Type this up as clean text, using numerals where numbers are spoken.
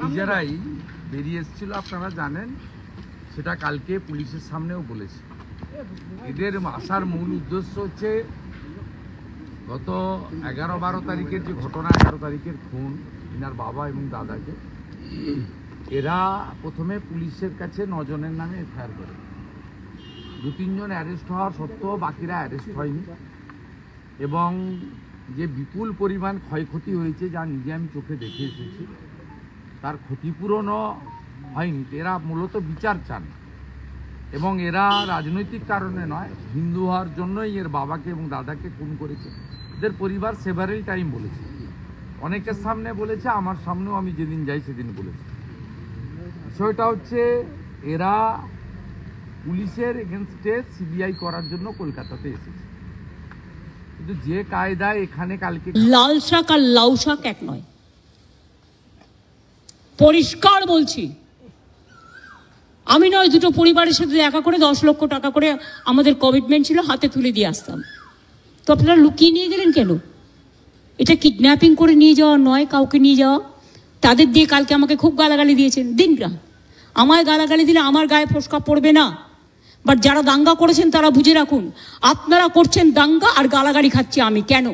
নিজেরাই বেরিয়ে এসেছিল, আপনারা জানেন, সেটা কালকে পুলিশের সামনেও বলেছে। এদের আসার মূল উদ্দেশ্য হচ্ছে গত 11-12 তারিখের যে ঘটনা, 11 তারিখের খুন ইনার বাবা এবং দাদাকে, এরা প্রথমে পুলিশের কাছে 9 জনের নামে এফআইআর করে। 2-3 জন অ্যারেস্ট হওয়ার সত্ত্বেও বাকিরা অ্যারেস্ট হয়নি, এবং যে বিপুল পরিমাণ ক্ষয়ক্ষতি হয়েছে যা নিজে আমি চোখে দেখে এসেছি, তার ক্ষতিপূরণও হয়নি। এরা মূলত বিচার চান, এবং এরা রাজনৈতিক কারণে নয়, হিন্দু হওয়ার জন্যই এর বাবাকে এবং দাদাকে খুন করেছে। এদের পরিবার সেভারেল টাইম বলেছে, অনেকের সামনে বলেছে, আমার সামনেও আমি যেদিন যাই সেদিন বলেছি। বিষয়টা হচ্ছে এরা পুলিশের এগেনস্টে সিবিআই করার জন্য কলকাতাতে এসেছে, কিন্তু যে কায়দায় এখানে কালকে লাল শাক আর লাউ শাক এক নয়, পরিষ্কার বলছি। আমি নয়, দুটো পরিবারের সাথে দেখা করে 10 লক্ষ টাকা করে আমাদের কমিটমেন্ট ছিল, হাতে তুলে দিয়ে আসতাম। তো আপনারা লুকিয়ে নিয়ে গেলেন কেন? এটা কিডন্যাপিং করে নিয়ে যাওয়া নয়, কাউকে নিয়ে যাওয়া। তাদের দিয়ে কালকে আমাকে খুব গালাগালি দিয়েছেন। দিন না, আমায় গালাগালি দিলে আমার গায়ে ফোসকা পড়বে না, বাট যারা দাঙ্গা করেছেন তারা বুঝে রাখুন, আপনারা করছেন দাঙ্গা আর গালাগালি খাচ্ছি আমি। কেন?